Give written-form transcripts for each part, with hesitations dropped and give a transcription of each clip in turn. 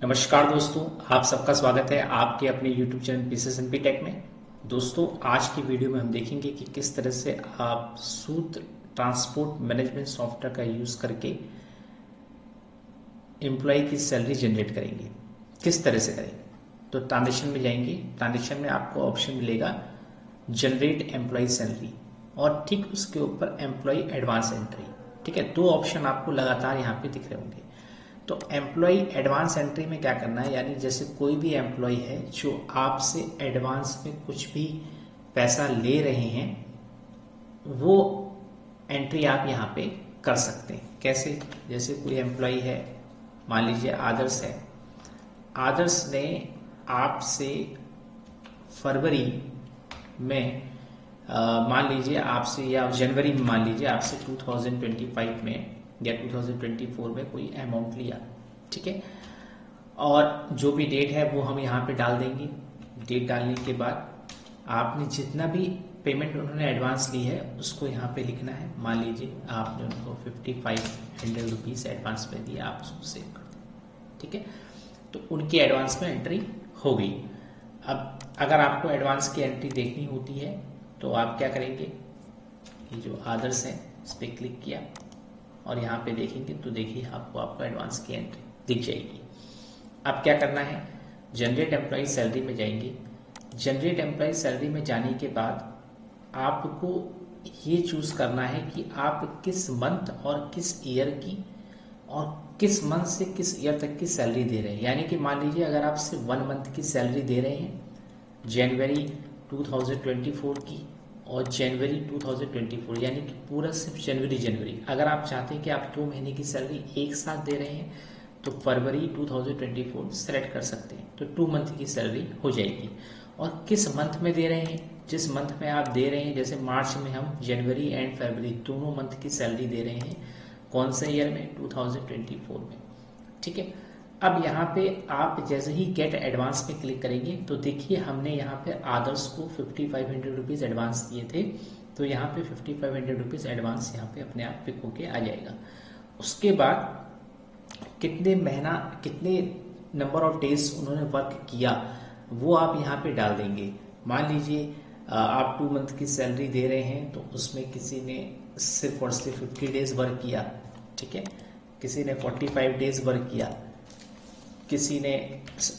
नमस्कार दोस्तों, आप सबका स्वागत है आपके अपने YouTube चैनल पीसीएसएमपी टेक में। दोस्तों, आज की वीडियो में हम देखेंगे कि किस तरह से आप सूत्र ट्रांसपोर्ट मैनेजमेंट सॉफ्टवेयर का यूज़ करके एम्प्लॉय की सैलरी जनरेट करेंगे। किस तरह से करेंगे? तो ट्रांजेक्शन में जाएंगे। ट्रांजेक्शन में आपको ऑप्शन मिलेगा जनरेट एम्प्लॉय सैलरी और ठीक उसके ऊपर एम्प्लॉय एडवांस एंट्री। ठीक है, दो ऑप्शन आपको लगातार यहाँ पे दिख रहे होंगे। तो एम्प्लॉय एडवांस एंट्री में क्या करना है, यानी जैसे कोई भी एम्प्लॉय है जो आपसे एडवांस में कुछ भी पैसा ले रहे हैं वो एंट्री आप यहाँ पे कर सकते हैं। कैसे? जैसे कोई एम्प्लॉय है, मान लीजिए आदर्श है। आदर्श ने आपसे फरवरी में मान लीजिए आपसे, या जनवरी में मान लीजिए आपसे 2025 में या 2024 में कोई अमाउंट लिया। ठीक है, और जो भी डेट है वो हम यहाँ पे डाल देंगे। डेट डालने के बाद आपने जितना भी पेमेंट उन्होंने एडवांस ली है उसको यहाँ पे लिखना है। मान लीजिए आपने उनको 5500 रुपीज़ एडवांस में दिया, आप उसको सेव कर दें। ठीक है, तो उनकी एडवांस में एंट्री हो गई। अब अगर आपको एडवांस की एंट्री देखनी होती है तो आप क्या करेंगे, ये जो आदर्श है इस पर क्लिक किया और यहाँ पे देखेंगे तो देखिए आपको एडवांस की एंट्री दिख जाएगी। अब क्या करना है, जनरेट एम्प्लॉय सैलरी में जाएंगे। जनरेट एम्प्लॉय सैलरी में जाने के बाद आपको ये चूज करना है कि आप किस मंथ और किस ईयर की और किस मंथ से किस ईयर तक की सैलरी दे रहे हैं। यानी कि मान लीजिए अगर आप सिर्फ 1 मंथ की सैलरी दे रहे हैं, जनवरी 2024 की और जनवरी 2024, यानी कि पूरा सिर्फ जनवरी। अगर आप चाहते हैं कि आप 2 महीने की सैलरी एक साथ दे रहे हैं तो फरवरी 2024 सेलेक्ट कर सकते हैं, तो 2 मंथ की सैलरी हो जाएगी। और किस मंथ में दे रहे हैं, जिस मंथ में आप दे रहे हैं, जैसे मार्च में हम जनवरी एंड फरवरी दोनों मंथ की सैलरी दे रहे हैं। कौन से ईयर में? 2024 में। ठीक है, अब यहाँ पे आप जैसे ही गेट एडवांस पे क्लिक करेंगे तो देखिए हमने यहाँ पे आदर्श को 5500 रुपीज़ एडवांस दिए थे, तो यहाँ पे 5500 रुपीज़ एडवांस यहाँ पे अपने आप पिक होके आ जाएगा। उसके बाद कितने महीना, कितने नंबर ऑफ डेज उन्होंने वर्क किया वो आप यहाँ पे डाल देंगे। मान लीजिए आप 2 मंथ की सैलरी दे रहे हैं तो उसमें किसी ने सिर्फ और सिर्फ 50 डेज वर्क किया। ठीक है, किसी ने 45 डेज वर्क किया, किसी ने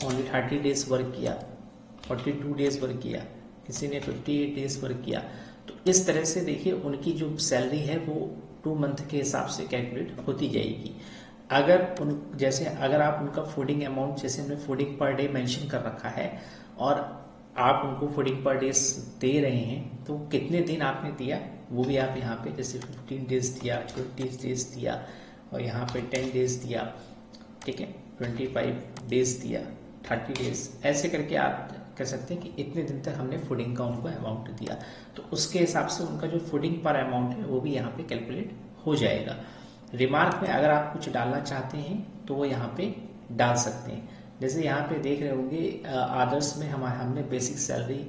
ओनली 30 डेज वर्क किया, 42 डेज वर्क किया, किसी ने 58 डेज वर्क किया। तो इस तरह से देखिए उनकी जो सैलरी है वो 2 मंथ के हिसाब से कैलकुलेट होती जाएगी। अगर आप उनका फूडिंग अमाउंट, जैसे हमने फूडिंग पर डे मेंशन कर रखा है और आप उनको फूडिंग पर डे दे रहे हैं तो कितने दिन आपने दिया वो भी आप यहाँ पे, जैसे 15 डेज दिया, 20 डेज दिया और यहाँ पे 10 डेज दिया। ठीक है, 25 डेज दिया, 30 डेज, ऐसे करके आप कह सकते हैं कि इतने दिन तक हमने फूडिंग का उनको अमाउंट दिया, तो उसके हिसाब से उनका जो फूडिंग पर अमाउंट है वो भी यहाँ पे कैलकुलेट हो जाएगा। रिमार्क में अगर आप कुछ डालना चाहते हैं तो वो यहाँ पे डाल सकते हैं। जैसे यहाँ पे देख रहे होंगे आदर्श में हमने बेसिक सैलरी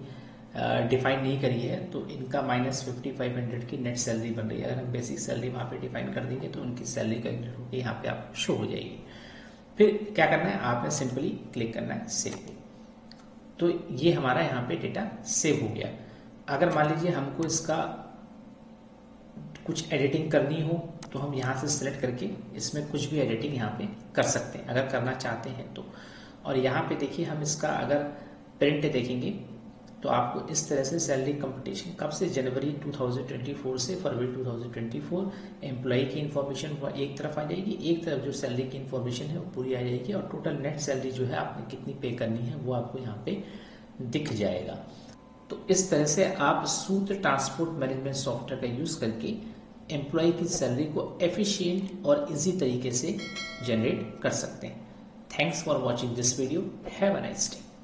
डिफाइन नहीं करी है तो इनका -5500 की नेट सैलरी बन रही है। अगर हम बेसिक सैलरी वहाँ पे डिफाइन कर देंगे तो उनकी सैलरी कैलकुलेट होकर यहाँ पे आप शो हो जाएगी। फिर क्या करना है, आपने सिंपली क्लिक करना है सेव। तो ये हमारा यहाँ पे डेटा सेव हो गया। अगर मान लीजिए हमको इसका कुछ एडिटिंग करनी हो तो हम यहाँ से सिलेक्ट करके इसमें कुछ भी एडिटिंग यहाँ पे कर सकते हैं अगर करना चाहते हैं तो। और यहाँ पे देखिए हम इसका अगर प्रिंट देखेंगे तो आपको इस तरह से सैलरी कंपटीशन कब से, जनवरी 2024 से फरवरी 2024, एम्प्लॉय की इन्फॉर्मेशन वो एक तरफ आ जाएगी, एक तरफ जो सैलरी की इन्फॉर्मेशन है वो पूरी आ जाएगी और टोटल नेट सैलरी जो है आपने कितनी पे करनी है वो आपको यहाँ पे दिख जाएगा। तो इस तरह से आप सूत्र ट्रांसपोर्ट मैनेजमेंट सॉफ्टवेयर का यूज करके एम्प्लॉय की सैलरी को एफिशिएंट और इजी तरीके से जनरेट कर सकते हैं। Thanks for watching this video. Have a nice day.